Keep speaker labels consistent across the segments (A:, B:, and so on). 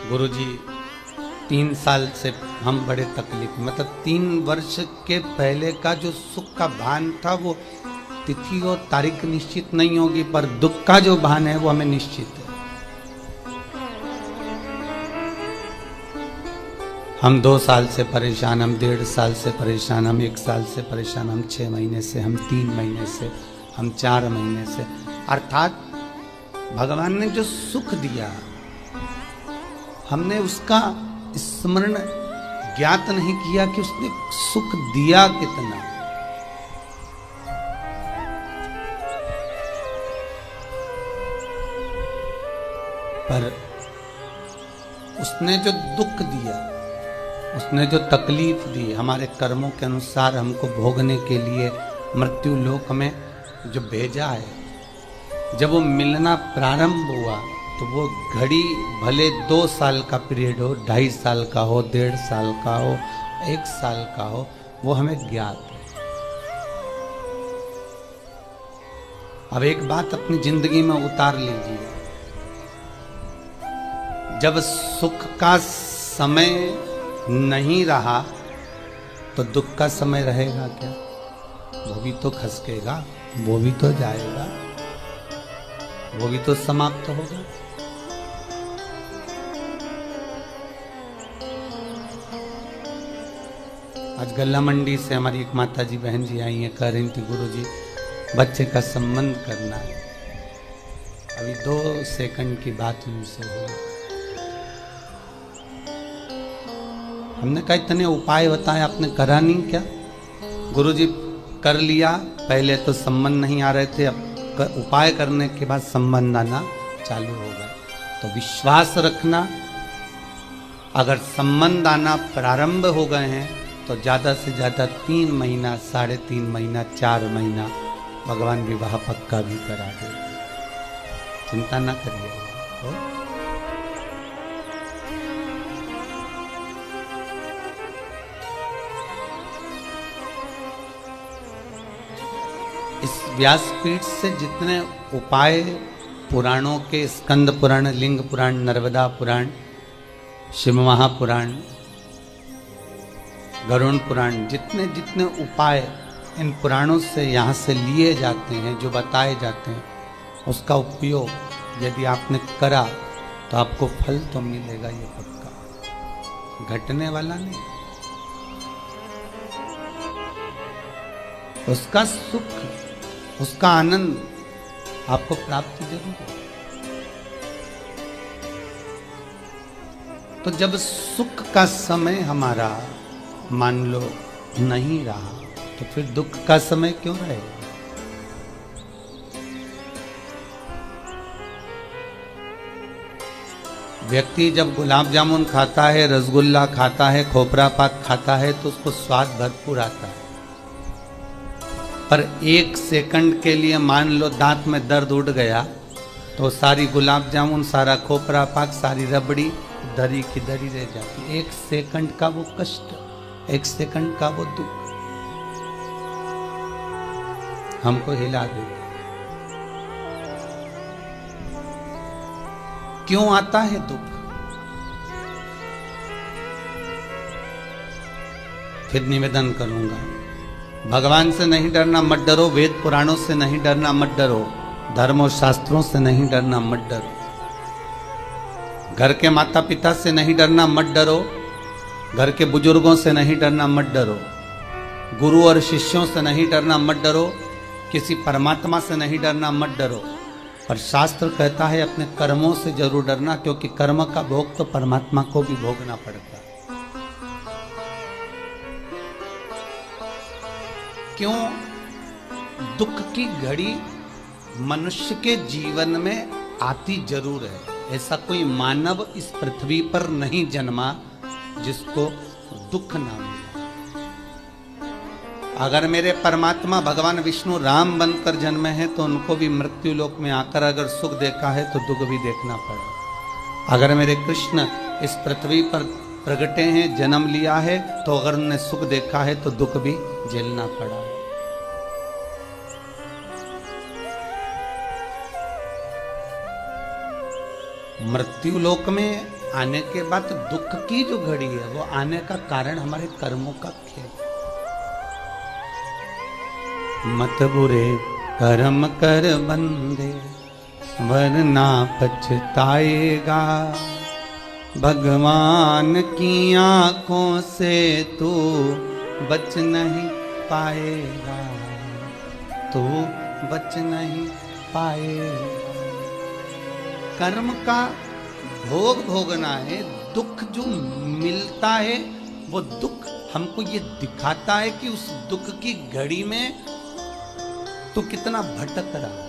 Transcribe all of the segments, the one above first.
A: गुरुजी 3 साल से हम बड़े तकलीफ, मतलब 3 वर्ष के पहले का जो सुख का भान था वो तिथि और तारीख निश्चित नहीं होगी, पर दुख का जो भान है वो हमें निश्चित है। हम 2 साल से परेशान, हम 1.5 साल से परेशान, हम 1 साल से परेशान, हम 6 महीने से, हम 3 महीने से, हम 4 महीने से। अर्थात भगवान ने जो सुख दिया हमने उसका स्मरण ज्ञात नहीं किया कि उसने सुख दिया कितना। पर उसने जो दुख दिया, उसने जो तकलीफ दी, हमारे कर्मों के अनुसार हमको भोगने के लिए मृत्यु लोक में जो भेजा है, जब वो मिलना प्रारंभ हुआ तो वो घड़ी भले 2 साल का पीरियड हो, 2.5 साल का हो, 1.5 साल का हो, 1 साल का हो, वो हमें ज्ञात है। अब एक बात अपनी जिंदगी में उतार लीजिए, जब सुख का समय नहीं रहा तो दुख का समय रहेगा क्या? वो भी तो खसकेगा, वो भी तो जाएगा, वो भी तो समाप्त होगा। आज गल्ला मंडी से हमारी एक माता जी बहन जी आई हैं, कह रही थी गुरुजी बच्चे का संबंध करना है। अभी 2 सेकंड की बात उनसे हुई। हमने कहा इतने उपाय बताए, आपने करा नहीं क्या? गुरुजी कर लिया, पहले तो संबंध नहीं आ रहे थे, अब उपाय करने के बाद संबंध आना चालू हो गया। तो विश्वास रखना, अगर संबंध आना प्रारंभ हो गए हैं तो ज्यादा से ज्यादा 3 महीना, 3.5 महीना, 4 महीना भगवान विवाह पक्का भी करा दे। चिंता ना करिए। इस व्यासपीठ से जितने उपाय पुराणों के, स्कंद पुराण, लिंग पुराण, नर्मदा पुराण, शिव महापुराण, गरुण पुराण, जितने जितने उपाय इन पुराणों से यहाँ से लिए जाते हैं, जो बताए जाते हैं, उसका उपयोग यदि आपने करा तो आपको फल तो मिलेगा, ये पक्का, घटने वाला नहीं। उसका सुख, उसका आनंद आपको प्राप्ति जरूर हो। तो जब सुख का समय हमारा मान लो नहीं रहा तो फिर दुख का समय क्यों रहेगा? व्यक्ति जब गुलाब जामुन खाता है, रसगुल्ला खाता है, खोपरा पाक खाता है तो उसको स्वाद भरपूर आता है, पर 1 सेकंड के लिए मान लो दांत में दर्द उठ गया तो सारी गुलाब जामुन, सारा खोपरा पाक, सारी रबड़ी दरी की दरी रह जाती। 1 सेकंड का वो कष्ट, 1 सेकंड का वो दुख हमको हिला दे। क्यों आता है दुख? फिर निवेदन करूंगा, भगवान से नहीं डरना मत डरो, वेद पुराणों से नहीं डरना मत डरो, धर्म और शास्त्रों से नहीं डरना मत डरो, घर के माता पिता से नहीं डरना मत डरो, घर के बुजुर्गों से नहीं डरना मत डरो, गुरु और शिष्यों से नहीं डरना मत डरो, किसी परमात्मा से नहीं डरना मत डरो, पर शास्त्र कहता है अपने कर्मों से जरूर डरना, क्योंकि कर्म का भोग तो परमात्मा को भी भोगना पड़ता है। क्यों? दुख की घड़ी मनुष्य के जीवन में आती जरूर है। ऐसा कोई मानव इस पृथ्वी पर नहीं जन्मा जिसको दुख ना मिला। अगर मेरे परमात्मा भगवान विष्णु राम बनकर जन्मे हैं तो उनको भी मृत्यु लोक में आकर अगर सुख देखा है तो दुख भी देखना पड़ा। अगर मेरे कृष्ण इस पृथ्वी पर प्रगटे हैं, जन्म लिया है, तो अगर उन्होंने सुख देखा है तो दुख भी झेलना पड़ा। मृत्यु लोक में आने के बाद दुख की जो घड़ी है वो आने का कारण हमारे कर्मों का खेल। मत बुरे कर्म कर बंदे वरना पछताएगा, भगवान की आंखों से तू बच नहीं पाएगा, तू बच नहीं पाएगा। कर्म का भोग भोगना है। दुख जो मिलता है वो दुख हमको ये दिखाता है कि उस दुख की घड़ी में तू कितना भटक रहा है।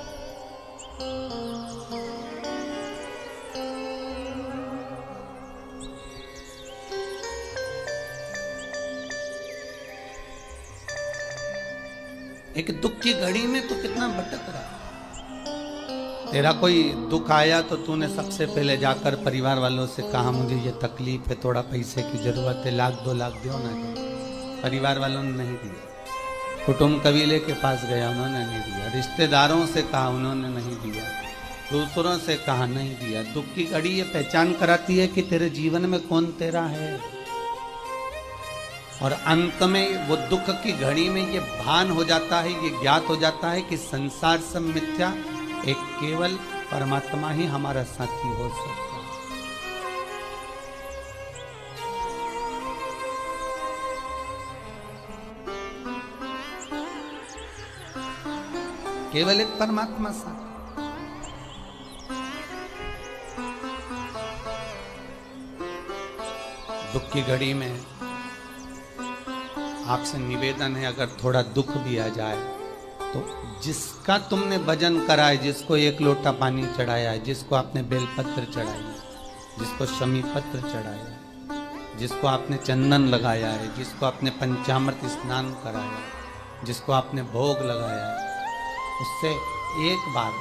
A: एक दुख की घड़ी में तू कितना भटक रहा है। तेरा कोई दुख आया तो तूने सबसे पहले जाकर परिवार वालों से कहा मुझे ये तकलीफ है, थोड़ा पैसे की जरूरत है, 1 लाख 2 लाख दो ना। परिवार वालों ने नहीं दिया। कुटुंब कबीले के पास गया, उन्होंने नहीं दिया। रिश्तेदारों से कहा, उन्होंने नहीं दिया। दूसरों से कहा, नहीं दिया। दुख की घड़ी ये पहचान कराती है कि तेरे जीवन में कौन तेरा है। और अंत में वो दुख की घड़ी में ये भान हो जाता है, ये ज्ञात हो जाता है कि संसार सब मिथ्या, एक केवल परमात्मा ही हमारा साथी हो सकता है। केवल एक परमात्मा साथी। दुख की घड़ी में आपसे निवेदन है, अगर थोड़ा दुख भी आ जाए तो जिसका तुमने भजन करा है, जिसको 1 लोटा पानी चढ़ाया है, जिसको आपने बेलपत्र चढ़ाई है, जिसको शमी पत्र चढ़ाया है, जिसको आपने चंदन लगाया है, जिसको आपने पंचामृत स्नान कराया है, जिसको आपने भोग लगाया है, उससे एक बार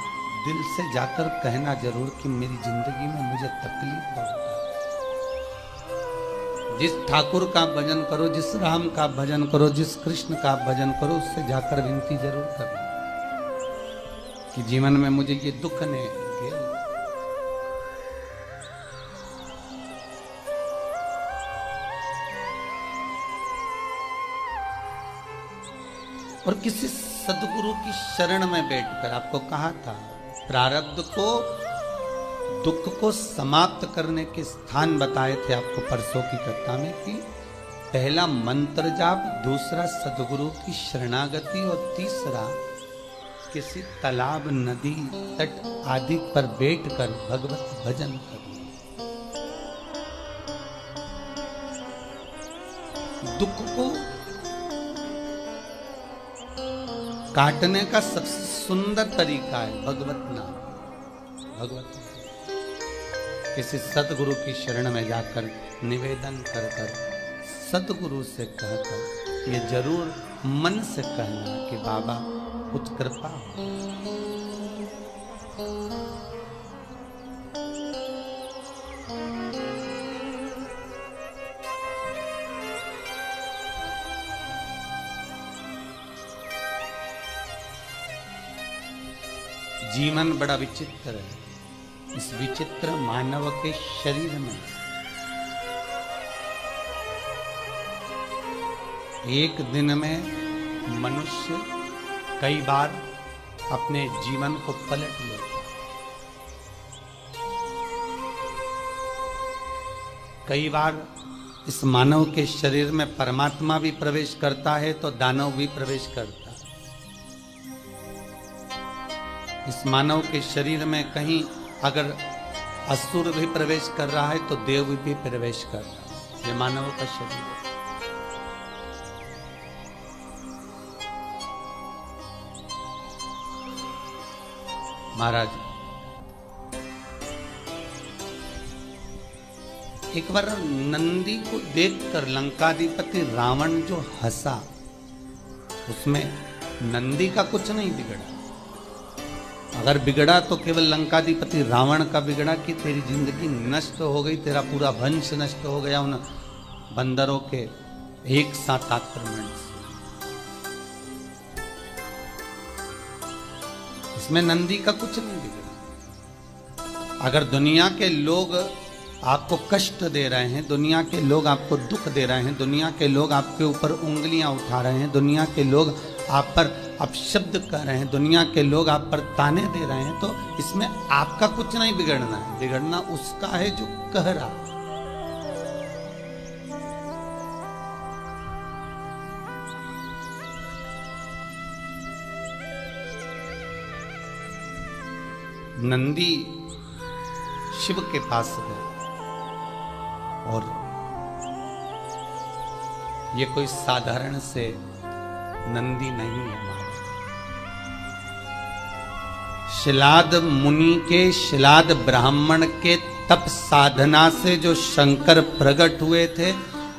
A: दिल से जाकर कहना जरूर कि मेरी जिंदगी में मुझे तकलीफ बहुत है। जिस ठाकुर का भजन करो, जिस राम का भजन करो, जिस कृष्ण का भजन करो, उससे जाकर विनती जरूर करना कि जीवन में मुझे ये दुख ने घेर। और किसी सदगुरु की शरण में बैठकर, आपको कहा था प्रारब्ध को, दुख को समाप्त करने के स्थान बताए थे आपको परसों की कथा में कि पहला मंत्र जाप, दूसरा सदगुरु की शरणागति और तीसरा किसी तालाब, नदी तट आदि पर बैठकर भगवत भजन करना। दुख को काटने का सबसे सुंदर तरीका है भगवत नाम, भगवत। किसी सतगुरु की शरण में जाकर निवेदन कर कर सतगुरु से कहकर ये जरूर मन से कहना कि बाबा कुछ कृपा हो। जीवन बड़ा विचित्र है। इस विचित्र मानव के शरीर में एक दिन में मनुष्य कई बार अपने जीवन को पलट लेता है। कई बार इस मानव के शरीर में परमात्मा भी प्रवेश करता है तो दानव भी प्रवेश करता है। इस मानव के शरीर में कहीं अगर असुर भी प्रवेश कर रहा है तो देव भी प्रवेश कर रहा है। ये मानव का शरीर है। महाराज एक बार नंदी को देखकर लंकाधिपति रावण जो हंसा, उसमें नंदी का कुछ नहीं बिगड़ा। अगर बिगड़ा तो केवल लंकाधिपति रावण का बिगड़ा कि तेरी जिंदगी नष्ट हो गई, तेरा पूरा वंश नष्ट हो गया उन बंदरों के एक साथ आक्रमण से। इसमें नंदी का कुछ नहीं बिगड़ा। अगर दुनिया के लोग आपको कष्ट दे रहे हैं, दुनिया के लोग आपको दुख दे रहे हैं, दुनिया के लोग आपके ऊपर उंगलियां उठा रहे हैं, दुनिया के लोग आप पर अपशब्द कर रहे हैं, दुनिया के लोग आप पर ताने दे रहे हैं, तो इसमें आपका कुछ नहीं बिगड़ना है, बिगड़ना उसका है जो कह रहा है। नंदी शिव के पास गए और ये कोई साधारण से नंदी नहीं है, शिलाद मुनि के, शिलाद ब्राह्मण के तप साधना से जो शंकर प्रकट हुए थे,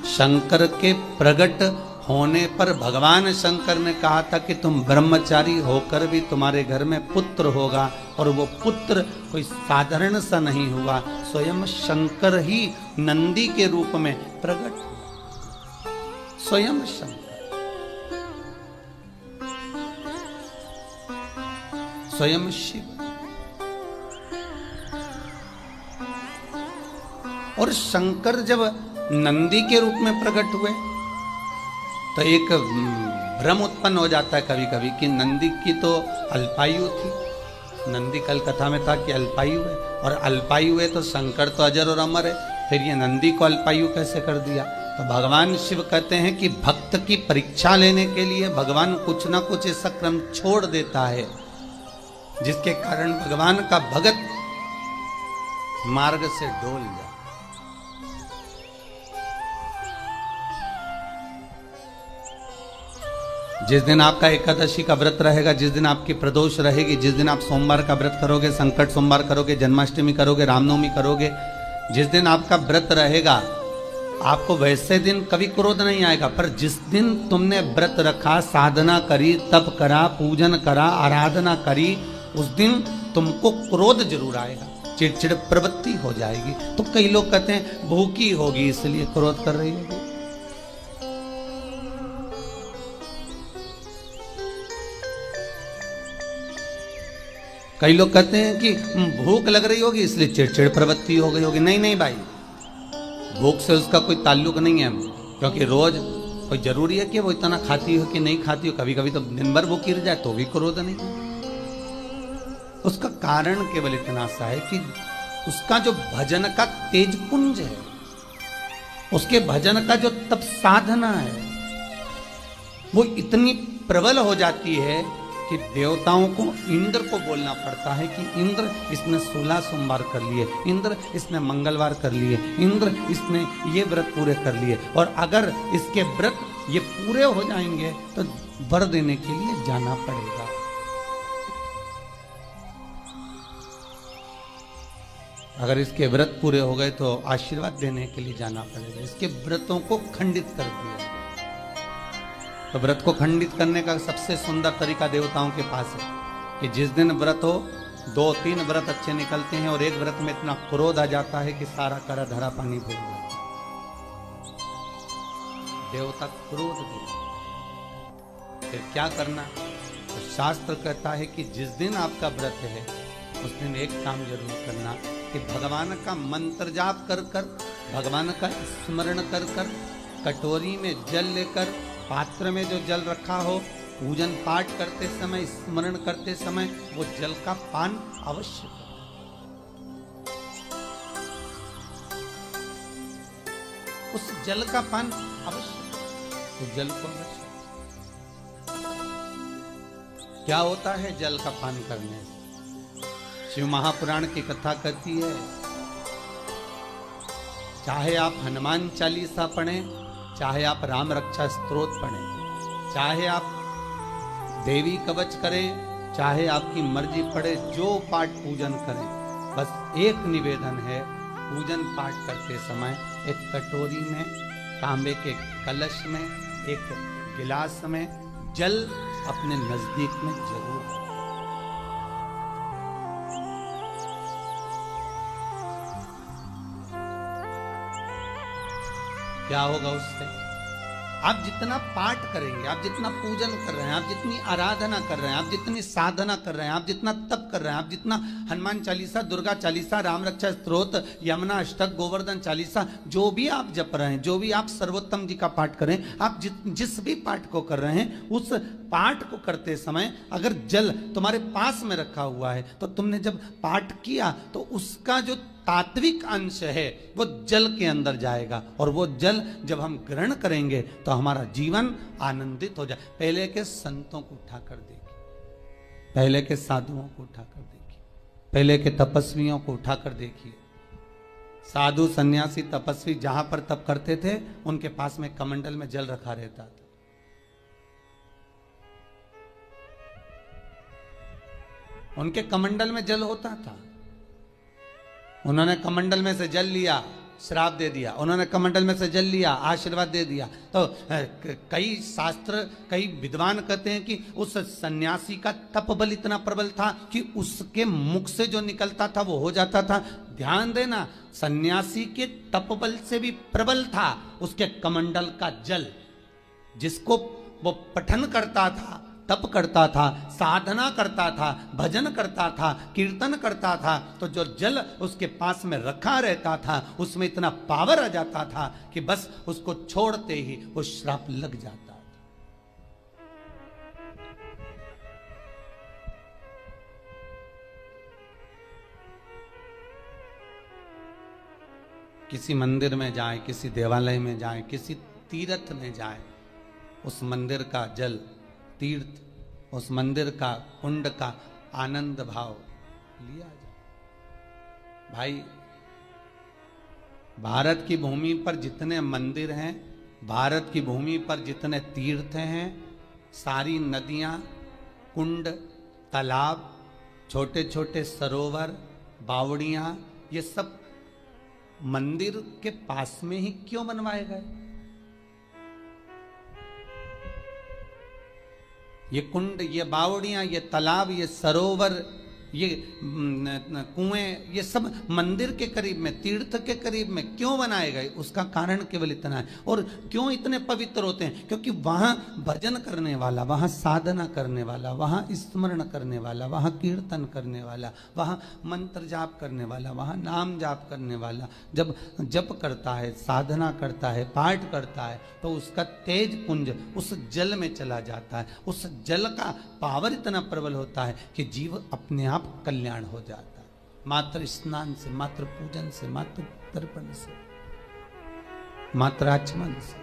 A: शंकर के प्रकट होने पर भगवान शंकर ने कहा था कि तुम ब्रह्मचारी होकर भी तुम्हारे घर में पुत्र होगा, और वो पुत्र कोई साधारण सा नहीं हुआ, स्वयं शंकर ही नंदी के रूप में प्रकट हुआ, स्वयं शंकर, स्वयं शिव। और शंकर जब नंदी के रूप में प्रकट हुए तो एक भ्रम उत्पन्न हो जाता है कभी कभी कि नंदी की तो अल्पायु थी, नंदी कल कथा में था कि अल्पायु है, और अल्पायु है तो शंकर तो अजर और अमर है, फिर ये नंदी को अल्पायु कैसे कर दिया? तो भगवान शिव कहते हैं कि भक्त की परीक्षा लेने के लिए भगवान कुछ ना कुछ ऐसा क्रम छोड़ देता है जिसके कारण भगवान का भगत मार्ग से डोल जाए। जिस दिन आपका एकादशी का व्रत रहेगा, जिस दिन आपकी प्रदोष रहेगी, जिस दिन आप सोमवार का व्रत करोगे, संकट सोमवार करोगे, जन्माष्टमी करोगे, रामनवमी करोगे, जिस दिन आपका व्रत रहेगा, आपको वैसे दिन कभी क्रोध नहीं आएगा, पर जिस दिन तुमने व्रत रखा, साधना करी, तप करा, पूजन करा, आराधना करी, उस दिन तुमको क्रोध जरूर आएगा, चिड़चिड़ प्रवृत्ति हो जाएगी। तो कई लोग कहते हैं भूखी होगी इसलिए क्रोध कर रही होगी। कई लोग कहते हैं कि भूख लग रही होगी इसलिए चिड़चिड़ प्रवृत्ति हो गई होगी। नहीं नहीं भाई, भूख से उसका कोई ताल्लुक नहीं है, क्योंकि रोज कोई जरूरी है कि वो इतना खाती हो कि नहीं खाती हो, कभी कभी तो दिन भर भूख गिर जाए तो भी क्रोध नहीं। उसका कारण केवल इतना सा है कि उसका जो भजन का तेज पुंज है, उसके भजन का जो तप साधना है, वो इतनी प्रबल हो जाती है कि देवताओं को, इंद्र को बोलना पड़ता है कि इंद्र इसने 16 सोमवार कर लिए, इंद्र इसने मंगलवार कर लिए, इंद्र इसने ये व्रत पूरे कर लिए, और अगर इसके व्रत ये पूरे हो जाएंगे तो वर देने के लिए जाना पड़ेगा। अगर इसके व्रत पूरे हो गए तो आशीर्वाद देने के लिए जाना पड़ेगा। इसके व्रतों को खंडित कर दिया। तो व्रत को खंडित करने का सबसे सुंदर तरीका देवताओं के पास है कि जिस दिन व्रत हो, 2-3 व्रत अच्छे निकलते हैं और एक व्रत में इतना क्रोध आ जाता है कि सारा करा धरा पानी भूल जाता है। देवता क्रोध भी, फिर क्या करना? तो शास्त्र कहता है कि जिस दिन आपका व्रत है उस दिन एक काम जरूर करना कि भगवान का मंत्र जाप कर कर, भगवान का स्मरण कर कर, कटोरी में जल लेकर, पात्र में जो जल रखा हो, पूजन पाठ करते समय, स्मरण करते समय वो जल का पान अवश्य करो। उस जल का पान अवश्य, तो जल को अवश्य। क्या होता है जल का पान करने से? शिव महापुराण की कथा कहती है, चाहे आप हनुमान चालीसा पढ़ें, चाहे आप राम रक्षा स्तोत्र पढ़ें, चाहे आप देवी कवच करें, चाहे आपकी मर्जी पड़े, जो पाठ पूजन करें, बस एक निवेदन है, पूजन पाठ करते समय एक कटोरी में, तांबे के कलश में, एक गिलास में जल अपने नजदीक में जरूर। क्या होगा उससे? आप जितना पाठ करेंगे, आप जितना पूजन कर रहे हैं, आप जितनी आराधना कर रहे हैं, आप जितनी साधना कर रहे हैं, आप जितना तप कर रहे हैं, आप जितना हनुमान चालीसा, दुर्गा चालीसा, राम रक्षा स्तोत्र, यमुना अष्टक, गोवर्धन चालीसा, जो भी आप जप रहे हैं, जो भी आप सर्वोत्तम जी का पाठ करें, आप जिस भी पाठ को कर रहे हैं, उस पाठ को करते समय अगर जल तुम्हारे पास में रखा हुआ है, तो तुमने जब पाठ किया तो उसका जो तात्विक अंश है वो जल के अंदर जाएगा, और वो जल जब हम ग्रहण करेंगे तो हमारा जीवन आनंदित हो जाए। पहले के संतों को उठाकर देखिए, पहले के साधुओं को उठाकर देखिए, पहले के तपस्वियों को उठाकर देखिए। साधु सन्यासी तपस्वी जहां पर तप करते थे, उनके पास में कमंडल में जल रखा रहता था। उनके कमंडल में जल होता था। उन्होंने कमंडल में से जल लिया, श्राप दे दिया, उन्होंने कमंडल में से जल लिया, आशीर्वाद दे दिया। तो कई शास्त्र, कई विद्वान कहते हैं कि उस सन्यासी का तप बल इतना प्रबल था कि उसके मुख से जो निकलता था वो हो जाता था। ध्यान देना, सन्यासी के तप बल से भी प्रबल था उसके कमंडल का जल, जिसको वो पठन करता था, तप करता था, साधना करता था, भजन करता था, कीर्तन करता था, तो जो जल उसके पास में रखा रहता था उसमें इतना पावर आ जाता था कि बस उसको छोड़ते ही वो श्राप लग जाता था। किसी मंदिर में जाए, किसी देवालय में जाए, किसी तीर्थ में जाए, उस मंदिर का जल, तीर्थ, उस मंदिर का कुंड का आनंद भाव लिया जाए। भाई, भारत की भूमि पर जितने मंदिर हैं, भारत की भूमि पर जितने तीर्थ हैं, सारी नदियां, कुंड, तालाब, छोटे छोटे सरोवर, बावड़ियां, ये सब मंदिर के पास में ही क्यों बनवाए गए? ये कुंड, ये बावड़ियां, ये तालाब, ये सरोवर, ये कुएं, ये सब मंदिर के करीब में, तीर्थ के करीब में क्यों बनाए गए? उसका कारण केवल इतना है। और क्यों इतने पवित्र होते हैं? क्योंकि वहां भजन करने वाला, वहां साधना करने वाला, वहां स्मरण करने वाला, वहां कीर्तन करने वाला, वहां मंत्र जाप करने वाला, वहां नाम जाप करने वाला जब जप करता है, साधना करता है, पाठ करता है, तो उसका तेज पुंज उस जल में चला जाता है। उस जल का पावर इतना प्रबल होता है कि जीव अपने आप कल्याण हो जाता है, मात्र स्नान से, मात्र पूजन से, मात्र तर्पण से, मात्र आचमन से।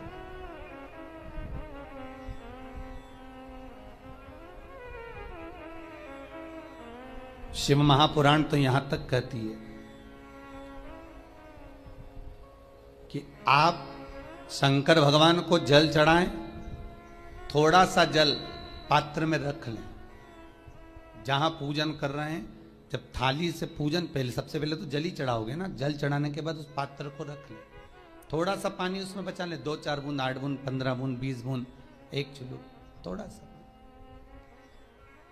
A: शिव महापुराण तो यहां तक कहती है कि आप शंकर भगवान को जल चढ़ाएं, थोड़ा सा जल पात्र में रख लें। जहां पूजन कर रहे हैं, जब थाली से पूजन, पहले सबसे पहले तो जल ही चढ़ाओगे ना, जल चढ़ाने के बाद उस पात्र को रख लें, थोड़ा सा पानी उसमें बचा लें, 2-4 बूंद, 8 बूंद, 15 बूंद, 20 बूंद, 1 चुल्लू, थोड़ा सा।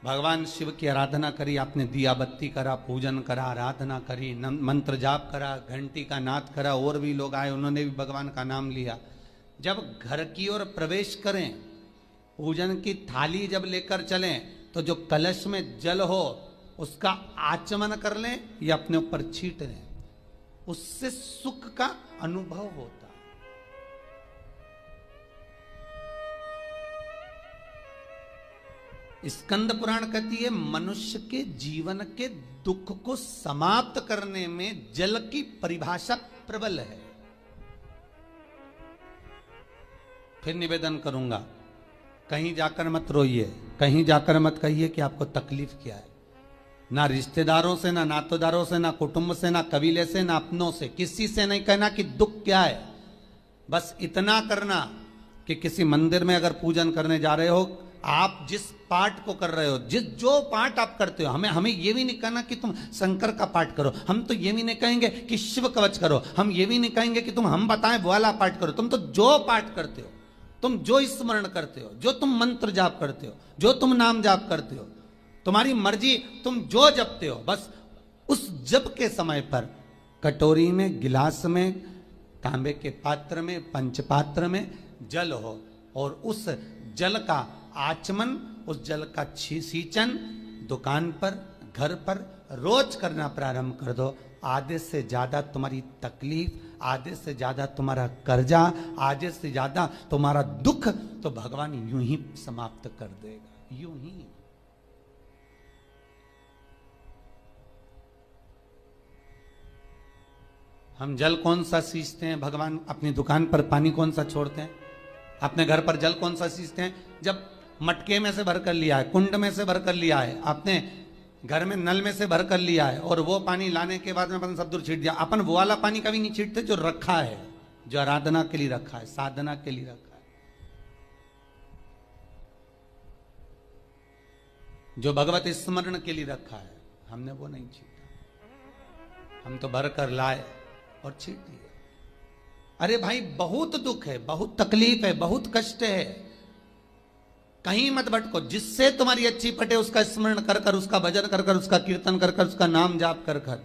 A: भगवान शिव की आराधना करी आपने, दिया बत्ती करा, पूजन करा, आराधना करी, मंत्र जाप करा, घंटी का नाद करा, और भी लोग आए, उन्होंने भी भगवान का नाम लिया। जब घर की ओर प्रवेश करें, पूजन की थाली जब लेकर चलें, तो जो कलश में जल हो उसका आचमन कर लें या अपने ऊपर छीट लें, उससे सुख का अनुभव होता है। स्कंद पुराण कहती है, मनुष्य के जीवन के दुख को समाप्त करने में जल की परिभाषा प्रबल है। फिर निवेदन करूंगा, कहीं जाकर मत रोइए, कहीं जाकर मत कहिए कि आपको तकलीफ क्या है। ना रिश्तेदारों से, ना नातेदारों से, ना कुटुंब से, ना कबीले से, ना अपनों से, किसी से नहीं कहना कि दुख क्या है। बस इतना करना कि किसी मंदिर में अगर पूजन करने जा रहे हो, आप जिस पाठ को कर रहे हो, जो पाठ आप करते हो, हमें ये भी नहीं कहना कि तुम शंकर का पाठ करो, हम तो ये भी नहीं कहेंगे कि शिव कवच करो, हम ये भी नहीं कहेंगे कि तुम हम बताएं वो वाला पाठ करो। तुम तो जो पाठ करते हो, तुम जो स्मरण करते हो, जो तुम मंत्र जाप करते हो, जो तुम नाम जाप करते हो, तुम्हारी मर्जी, तुम जो जपते हो, बस उस जप के समय पर कटोरी में, गिलास में, तांबे के पात्र में, पंचपात्र में जल हो, और उस जल का आचमन, उस जल का सींचन दुकान पर, घर पर रोज करना प्रारंभ कर दो। आधे से ज्यादा तुम्हारी तकलीफ, आधे से ज्यादा तुम्हारा कर्जा, आधे से ज्यादा तुम्हारा दुख तो भगवान यूं ही समाप्त कर देगा, यूं ही। हम जल कौन सा सींचते हैं भगवान? अपनी दुकान पर पानी कौन सा छोड़ते हैं? अपने घर पर जल कौन सा सींचते हैं? जब मटके में से भर कर लिया है, कुंड में से भर कर लिया है, आपने घर में नल में से भर कर लिया है, और वो पानी लाने के बाद में अपन सब दूर छीट दिया। अपन वो वाला पानी कभी नहीं छीटते जो रखा है, जो आराधना के लिए रखा है, साधना के लिए रखा है, जो भगवत स्मरण के लिए रखा है। हमने वो नहीं छीटा, हम तो भर कर लाए और छीट दिए। अरे भाई बहुत दुख है, बहुत तकलीफ है, बहुत कष्ट है, कहीं मत भटको। जिससे तुम्हारी अच्छी फटे उसका स्मरण कर कर, उसका भजन कर कर, उसका कीर्तन कर कर, उसका नाम जाप कर कर।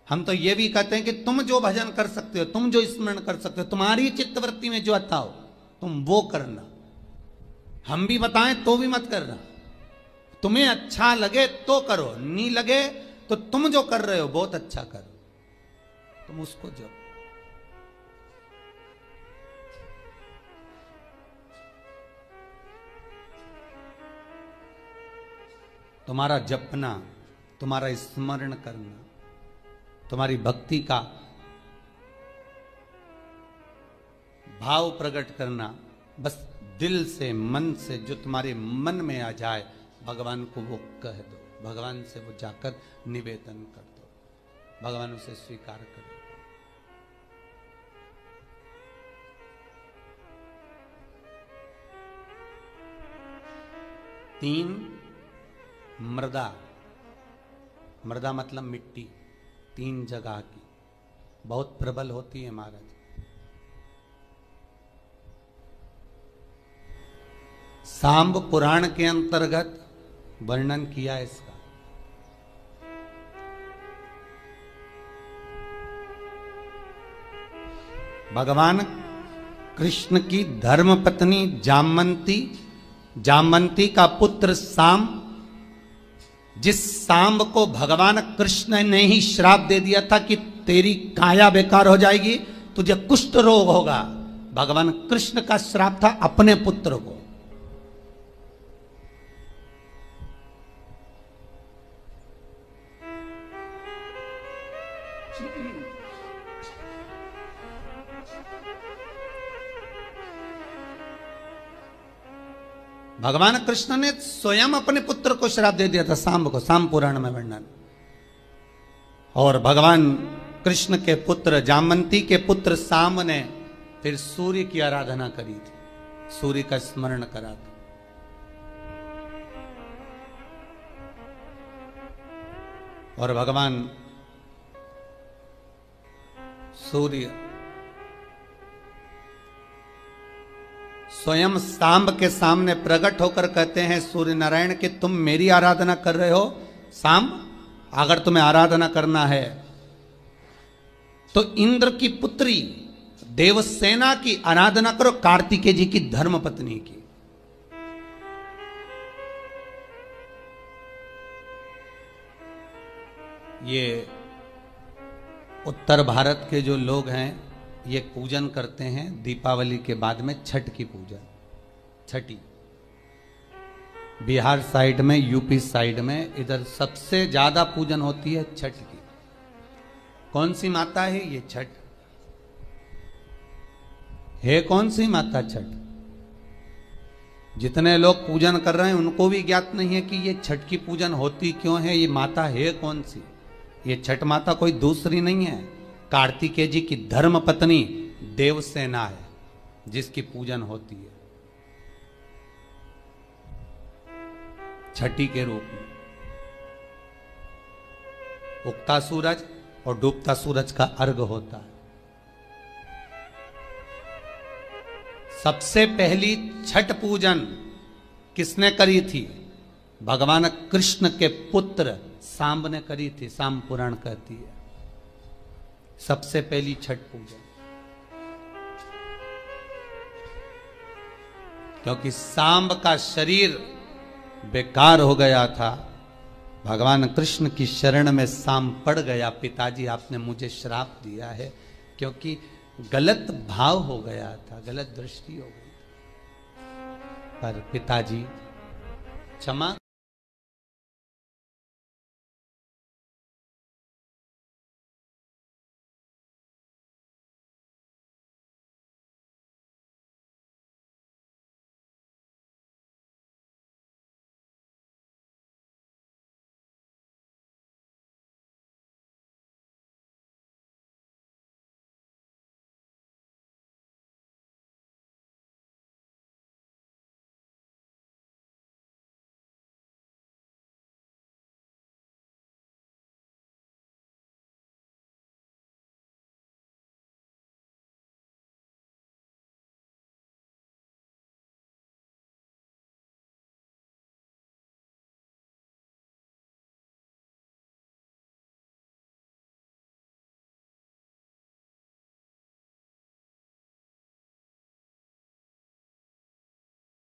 A: हम तो ये भी कहते हैं कि तुम जो भजन कर सकते हो, तुम जो स्मरण कर सकते हो, तुम्हारी चित्तवृत्ति में जो आता हो तुम वो करना। हम भी बताएं तो भी मत करना। तुम्हें अच्छा लगे तो करो, नहीं लगे तो तुम जो कर रहे हो बहुत अच्छा करो, तुम उसको जो। तुम्हारा जपना, तुम्हारा स्मरण करना, तुम्हारी भक्ति का भाव प्रकट करना, बस दिल से, मन से, जो तुम्हारे मन में आ जाए भगवान को वो कह दो, भगवान से वो जाकर निवेदन कर दो, भगवान उसे स्वीकार करे। तीन, मृदा। मृदा मतलब मिट्टी, 3 जगह की, बहुत प्रबल होती है महाराज। सांब पुराण के अंतर्गत वर्णन किया इसका। भगवान कृष्ण की धर्म पत्नी जामवंती का पुत्र सांब, जिस सांब को भगवान कृष्ण ने ही श्राप दे दिया था कि तेरी काया बेकार हो जाएगी, तुझे कुष्ठ रोग होगा। भगवान कृष्ण का श्राप था अपने पुत्र को। भगवान कृष्ण ने स्वयं अपने पुत्र को श्राप दे दिया था, सांब को, सांब पुराण में वर्णन। और भगवान कृष्ण के पुत्र जामवंती के पुत्र सांब ने फिर सूर्य की आराधना करी थी, सूर्य का स्मरण करा था। और भगवान सूर्य स्वयं सांब के सामने प्रकट होकर कहते हैं सूर्य नारायण कि तुम मेरी आराधना कर रहे हो सांब, अगर तुम्हें आराधना करना है तो इंद्र की पुत्री देवसेना की आराधना करो, कार्तिकेय जी की धर्म पत्नी की। ये उत्तर भारत के जो लोग हैं ये पूजन करते हैं दीपावली के बाद में छठ की पूजन, छठी। बिहार साइड में, यूपी साइड में, इधर सबसे ज्यादा पूजन होती है छठ की। कौन सी माता है ये? छठ है। कौन सी माता? छठ। जितने लोग पूजन कर रहे हैं उनको भी ज्ञात नहीं है कि ये छठ की पूजन होती क्यों है, ये माता है कौन सी। ये छठ माता कोई दूसरी नहीं है, कार्तिकेय जी की धर्म पत्नी देवसेना है जिसकी पूजन होती है छठी के रूप में। उगता सूरज और डूबता सूरज का अर्घ होता है। सबसे पहली छठ पूजन किसने करी थी? भगवान कृष्ण के पुत्र सांब ने करी थी। सांब पुराण कहती है सबसे पहली छठ पूजन। क्योंकि सांब का शरीर बेकार हो गया था। भगवान कृष्ण की शरण में सांब पड़ गया। पिताजी आपने मुझे श्राप दिया है, क्योंकि गलत भाव हो गया था, गलत दृष्टि हो गई। पर पिताजी क्षमा